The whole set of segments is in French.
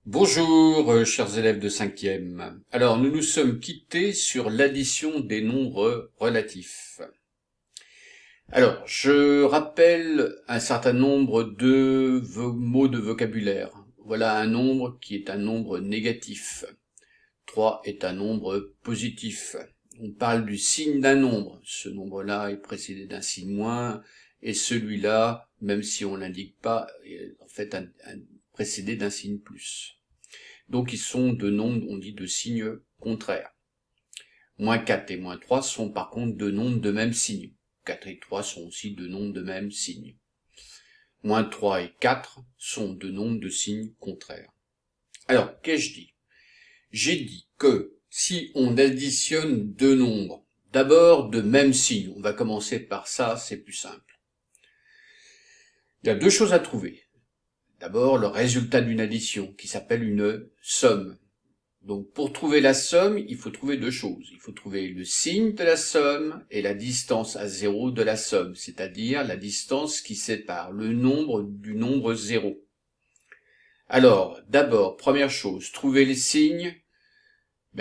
Bonjour, chers élèves de cinquième. Alors, nous nous sommes quittés sur l'addition des nombres relatifs. Alors, je rappelle un certain nombre de mots de vocabulaire. Voilà un nombre qui est un nombre négatif. 3 est un nombre positif. On parle du signe d'un nombre. Ce nombre-là est précédé d'un signe moins, et celui-là, même si on l'indique pas, est en fait précédé d'un signe plus. Donc ils sont de nombres, on dit de signes contraires. Moins 4 et moins 3 sont par contre deux nombres de même signe. 4 et 3 sont aussi deux nombres de même signe. Moins 3 et 4 sont deux nombres de signes contraires. Alors, qu'ai-je dit? J'ai dit que si on additionne deux nombres, d'abord de même signe, on va commencer par ça, c'est plus simple. Il y a deux choses à trouver. D'abord, le résultat d'une addition, qui s'appelle une somme. Donc, pour trouver la somme, il faut trouver deux choses. Il faut trouver le signe de la somme et la distance à zéro de la somme, c'est-à-dire la distance qui sépare le nombre du nombre zéro. Alors, d'abord, première chose, trouver les signes.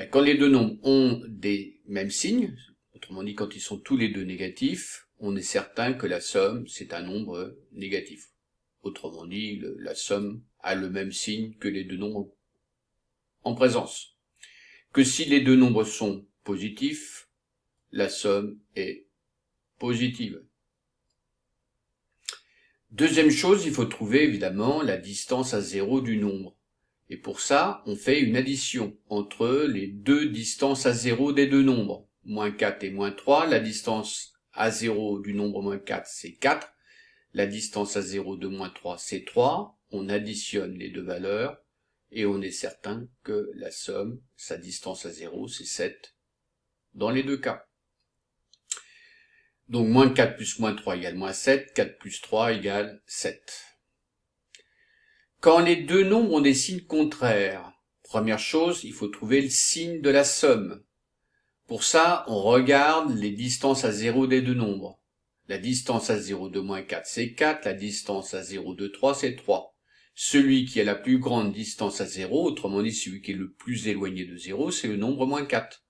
Quand les deux nombres ont des mêmes signes, autrement dit quand ils sont tous les deux négatifs, on est certain que la somme, c'est un nombre négatif. Autrement dit, la somme a le même signe que les deux nombres en présence. Que si les deux nombres sont positifs, la somme est positive. Deuxième chose, il faut trouver évidemment la distance à zéro du nombre. Et pour ça, on fait une addition entre les deux distances à zéro des deux nombres. Moins 4 et moins 3, la distance à zéro du nombre moins 4, c'est 4. La distance à zéro de moins 3, c'est 3. On additionne les deux valeurs et on est certain que la somme, sa distance à zéro, c'est 7 dans les deux cas. Donc moins 4 plus moins 3 égale moins 7, 4 plus 3 égale 7. Quand les deux nombres ont des signes contraires, première chose, il faut trouver le signe de la somme. Pour ça, on regarde les distances à 0 des deux nombres. La distance à 0 de moins 4, c'est 4. La distance à 0 de 3, c'est 3. Celui qui a la plus grande distance à 0, autrement dit celui qui est le plus éloigné de 0, c'est le nombre moins 4.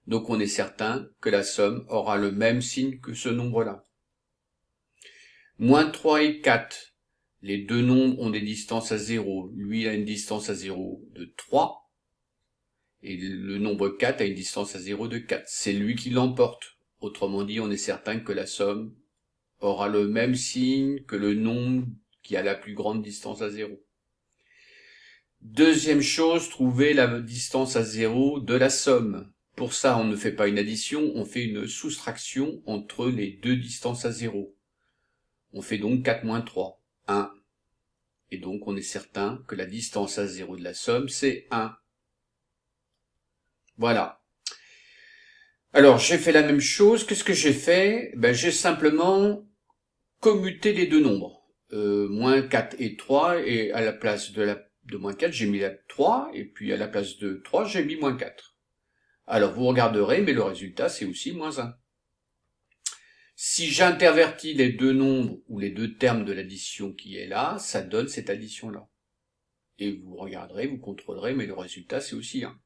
Donc on est certain que la somme aura le même signe que ce nombre-là. Moins 3 et 4. Les deux nombres ont des distances à 0. Lui a une distance à 0 de 3. Et le nombre 4 a une distance à 0 de 4. C'est lui qui l'emporte. Autrement dit, on est certain que la somme aura le même signe que le nombre qui a la plus grande distance à 0. Deuxième chose, trouver la distance à 0 de la somme. Pour ça, on ne fait pas une addition, on fait une soustraction entre les deux distances à 0. On fait donc 4 moins 3, 1. Et donc, on est certain que la distance à 0 de la somme, c'est 1. Voilà. Alors, j'ai fait la même chose. Qu'est-ce que j'ai fait? J'ai simplement commuté les deux nombres. Moins 4 et 3, et à la place de moins 4, j'ai mis la 3, et puis à la place de 3, j'ai mis moins 4. Alors, vous regarderez, mais le résultat, c'est aussi moins 1. Si j'intervertis les deux nombres ou les deux termes de l'addition qui est là, ça donne cette addition-là. Et vous regarderez, vous contrôlerez, mais le résultat, c'est aussi 1.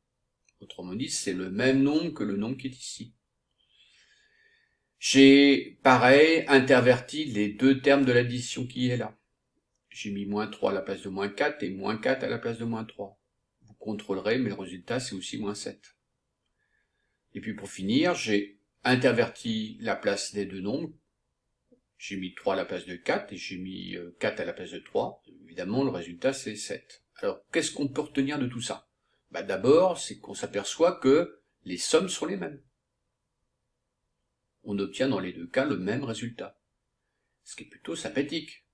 Autrement dit, c'est le même nombre que le nombre qui est ici. J'ai, pareil, interverti les deux termes de l'addition qui est là. J'ai mis moins 3 à la place de moins 4 et moins 4 à la place de moins 3. Vous contrôlerez, mais le résultat, c'est aussi moins 7. Et puis pour finir, j'ai interverti la place des deux nombres. J'ai mis 3 à la place de 4 et j'ai mis 4 à la place de 3. Évidemment, le résultat, c'est 7. Alors, qu'est-ce qu'on peut retenir de tout ça? D'abord, c'est qu'on s'aperçoit que les sommes sont les mêmes. On obtient dans les deux cas le même résultat. Ce qui est plutôt sympathique.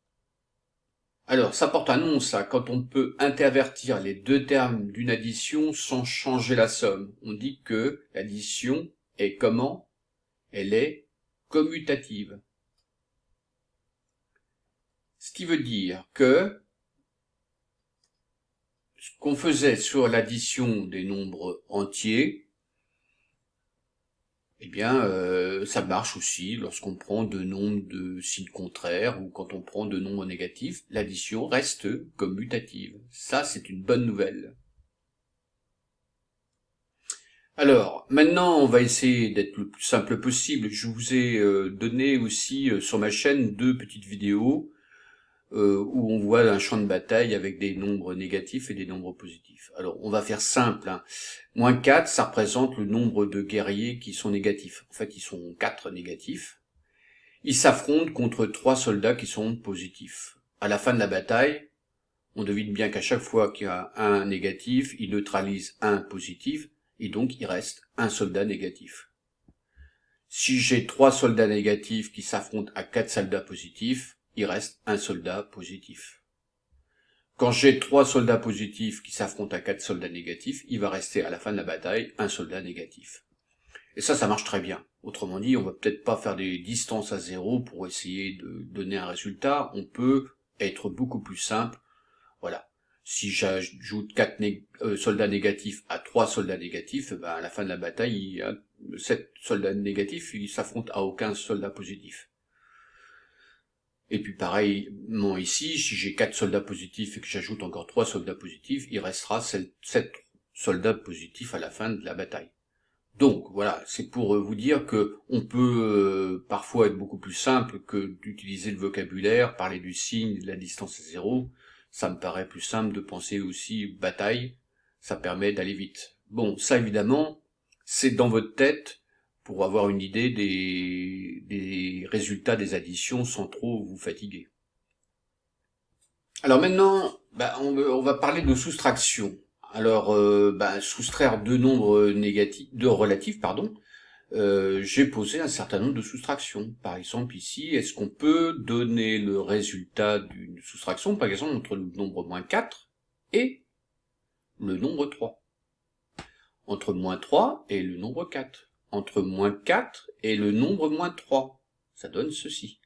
Alors, ça porte un nom, ça, quand on peut intervertir les deux termes d'une addition sans changer la somme. On dit que l'addition est comment? Elle est commutative. Ce qui veut dire que ce qu'on faisait sur l'addition des nombres entiers, eh bien, ça marche aussi lorsqu'on prend deux nombres de signes contraires ou quand on prend deux nombres négatifs, l'addition reste commutative. Ça, c'est une bonne nouvelle. Alors, maintenant, on va essayer d'être le plus simple possible. Je vous ai donné aussi sur ma chaîne deux petites vidéos où on voit un champ de bataille avec des nombres négatifs et des nombres positifs. Alors, on va faire simple, hein. Moins 4, ça représente le nombre de guerriers qui sont négatifs. En fait, ils sont 4 négatifs. Ils s'affrontent contre 3 soldats qui sont positifs. À la fin de la bataille, on devine bien qu'à chaque fois qu'il y a un négatif, il neutralise un positif, et donc il reste un soldat négatif. Si j'ai 3 soldats négatifs qui s'affrontent à 4 soldats positifs, il reste un soldat positif. Quand j'ai 3 soldats positifs qui s'affrontent à 4 soldats négatifs, il va rester à la fin de la bataille un soldat négatif. Et ça marche très bien. Autrement dit, on va peut-être pas faire des distances à zéro pour essayer de donner un résultat. On peut être beaucoup plus simple. Voilà. Si j'ajoute 4 soldats négatifs à 3 soldats négatifs, ben à la fin de la bataille, il y a 7 soldats négatifs, ils s'affrontent à aucun soldat positif. Et puis pareillement ici, si j'ai 4 soldats positifs et que j'ajoute encore 3 soldats positifs, il restera 7 soldats positifs à la fin de la bataille. Donc voilà, c'est pour vous dire que on peut parfois être beaucoup plus simple que d'utiliser le vocabulaire, parler du signe, de la distance à zéro. Ça me paraît plus simple de penser aussi bataille, ça permet d'aller vite. Bon, ça évidemment, c'est dans votre tête pour avoir une idée des résultats des additions sans trop vous fatiguer. Alors maintenant, on va parler de soustraction. Alors, soustraire deux nombres négatifs, deux relatifs, pardon, j'ai posé un certain nombre de soustractions. Par exemple ici, est-ce qu'on peut donner le résultat d'une soustraction, par exemple, entre le nombre moins 4 et le nombre 3, entre moins 3 et le nombre 4, entre moins 4 et le nombre moins 3, ça donne ceci,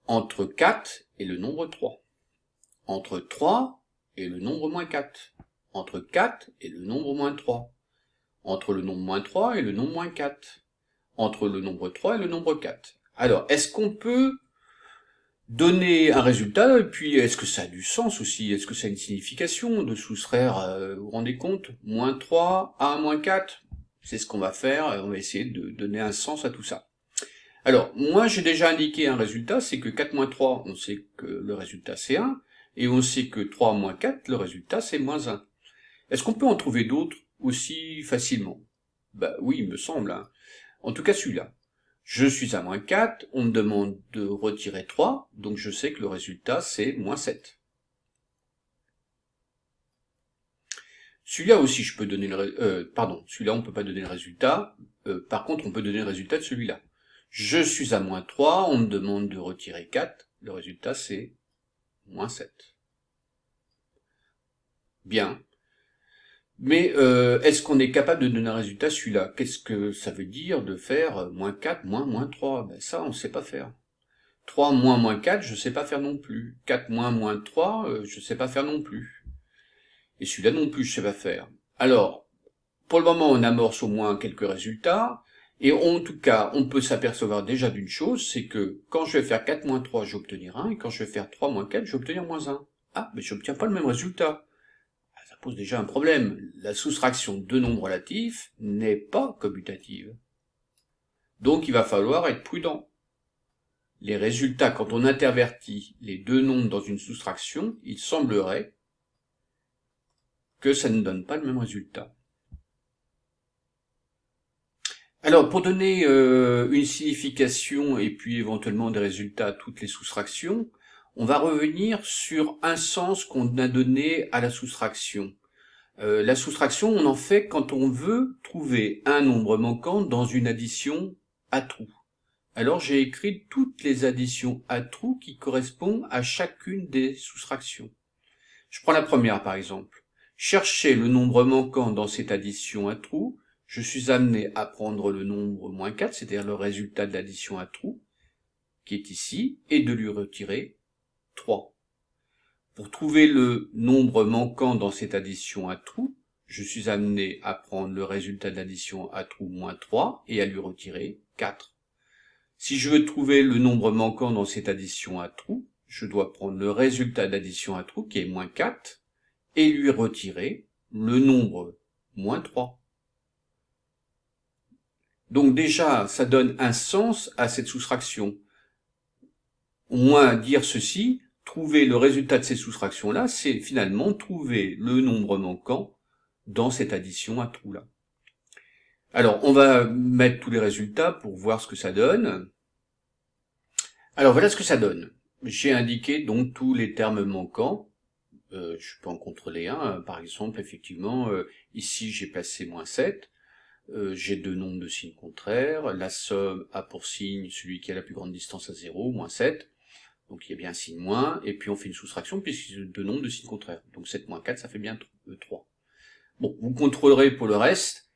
entre 4 et le nombre 3, entre 3 et le nombre moins 4, entre 4 et le nombre moins 3, entre le nombre moins 3 et le nombre moins 4, entre le nombre 3 et le nombre 4. Alors, est-ce qu'on peut donner un résultat, et puis est-ce que ça a du sens aussi? Est-ce que ça a une signification de soustraire, vous vous rendez compte? Moins 3 à moins 4, c'est ce qu'on va faire, on va essayer de donner un sens à tout ça. Alors, moi j'ai déjà indiqué un résultat, c'est que 4 moins 3, on sait que le résultat c'est 1, et on sait que 3 moins 4, le résultat c'est moins 1. Est-ce qu'on peut en trouver d'autres aussi facilement? Bah oui, il me semble, hein. En tout cas celui-là. Je suis à moins 4, on me demande de retirer 3, donc je sais que le résultat c'est moins 7. Celui-là aussi je peux donner celui-là on peut pas donner le résultat, par contre on peut donner le résultat de celui-là. Je suis à moins 3, on me demande de retirer 4, le résultat c'est moins 7. Bien. Mais est-ce qu'on est capable de donner un résultat celui-là? Qu'est-ce que ça veut dire de faire moins 4 moins 3? Ben ça, on ne sait pas faire. 3 moins 4, je ne sais pas faire non plus. 4 moins 3, je ne sais pas faire non plus. Et celui-là non plus, je ne sais pas faire. Alors, pour le moment, on amorce au moins quelques résultats. Et en tout cas, on peut s'apercevoir déjà d'une chose, c'est que quand je vais faire 4 moins 3, je vais obtenir 1, et quand je vais faire 3 moins 4, je vais obtenir moins 1. Ah, mais je n'obtiens pas le même résultat. Ça pose déjà un problème. La soustraction de deux nombres relatifs n'est pas commutative. Donc il va falloir être prudent. Les résultats, quand on intervertit les deux nombres dans une soustraction, il semblerait que ça ne donne pas le même résultat. Alors pour donner une signification et puis éventuellement des résultats à toutes les soustractions, on va revenir sur un sens qu'on a donné à la soustraction. La soustraction, on en fait quand on veut trouver un nombre manquant dans une addition à trous. Alors j'ai écrit toutes les additions à trous qui correspondent à chacune des soustractions. Je prends la première par exemple. Chercher le nombre manquant dans cette addition à trous, je suis amené à prendre le nombre moins 4, c'est-à-dire le résultat de l'addition à trous, qui est ici, et de lui retirer 3. Pour trouver le nombre manquant dans cette addition à trous, je suis amené à prendre le résultat de l'addition à trous moins 3 et à lui retirer 4. Si je veux trouver le nombre manquant dans cette addition à trous, je dois prendre le résultat d'addition à trous qui est moins 4 et lui retirer le nombre moins 3. Donc déjà, ça donne un sens à cette soustraction. Au moins dire ceci, trouver le résultat de ces soustractions-là, c'est finalement trouver le nombre manquant dans cette addition à trous-là. Alors, on va mettre tous les résultats pour voir ce que ça donne. Alors, voilà ce que ça donne. J'ai indiqué donc tous les termes manquants. Je peux en contrôler un. Par exemple, effectivement, ici, j'ai placé moins 7. J'ai deux nombres de signes contraires. La somme a pour signe celui qui a la plus grande distance à 0, moins 7. Donc il y a bien un signe moins, et puis on fait une soustraction puisqu'il y a deux nombres de signes contraires. Donc 7 moins 4, ça fait bien 3. Bon, vous contrôlerez pour le reste.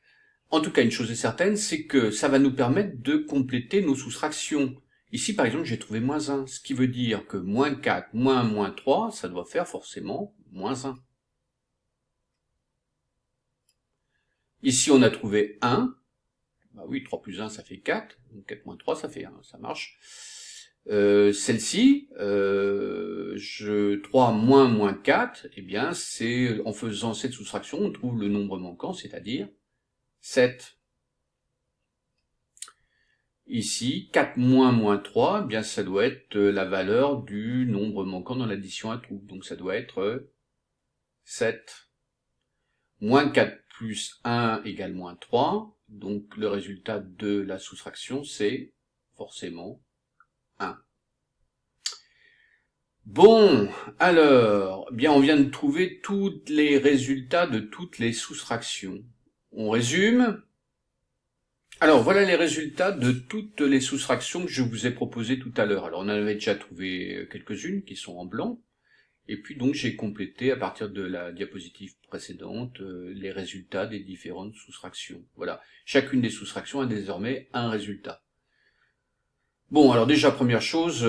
En tout cas, une chose est certaine, c'est que ça va nous permettre de compléter nos soustractions. Ici, par exemple, j'ai trouvé moins 1, ce qui veut dire que moins 4 moins 3, ça doit faire forcément moins 1. Ici, on a trouvé 1. Bah oui, 3 plus 1, ça fait 4. Donc 4 moins 3, ça fait 1, ça marche. Celle-ci, 3 moins 4, eh bien, c'est en faisant cette soustraction, on trouve le nombre manquant, c'est-à-dire 7. Ici, 4 moins 3, eh bien, ça doit être la valeur du nombre manquant dans l'addition à trous. Donc, ça doit être 7. Moins 4 plus 1 égale moins 3. Donc, le résultat de la soustraction, c'est forcément 1. Bon, alors, bien, on vient de trouver tous les résultats de toutes les soustractions. On résume. Alors, voilà les résultats de toutes les soustractions que je vous ai proposées tout à l'heure. Alors, on en avait déjà trouvé quelques-unes qui sont en blanc. Et puis, donc, j'ai complété à partir de la diapositive précédente les résultats des différentes soustractions. Voilà. Chacune des soustractions a désormais un résultat. Bon, alors déjà, première chose,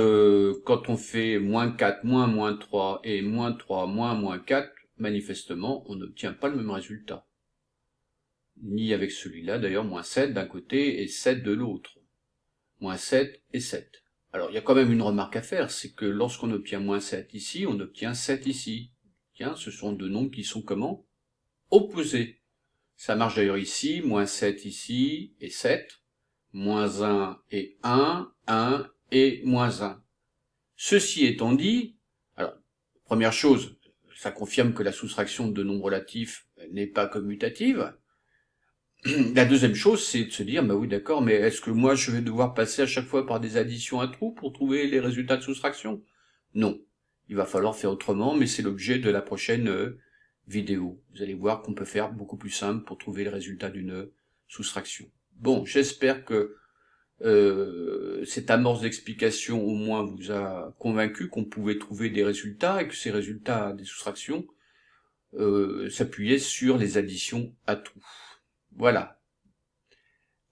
quand on fait moins 4 moins 3 et moins 3 moins 4, manifestement, on n'obtient pas le même résultat. Ni avec celui-là, d'ailleurs, moins 7 d'un côté et 7 de l'autre. Moins 7 et 7. Alors, il y a quand même une remarque à faire, c'est que lorsqu'on obtient moins 7 ici, on obtient 7 ici. Tiens, ce sont deux nombres qui sont comment? Opposés. Ça marche d'ailleurs ici, moins 7 ici et 7. Moins 1 et 1 et moins 1. Ceci étant dit, alors, première chose, ça confirme que la soustraction de nombres relatifs n'est pas commutative. La deuxième chose, c'est de se dire, bah oui d'accord, mais est-ce que moi je vais devoir passer à chaque fois par des additions à trous pour trouver les résultats de soustraction? Non. Il va falloir faire autrement, mais c'est l'objet de la prochaine vidéo. Vous allez voir qu'on peut faire beaucoup plus simple pour trouver le résultat d'une soustraction. Bon, j'espère que cette amorce d'explication au moins vous a convaincu qu'on pouvait trouver des résultats et que ces résultats des soustractions s'appuyaient sur les additions à trous. Voilà.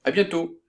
À bientôt.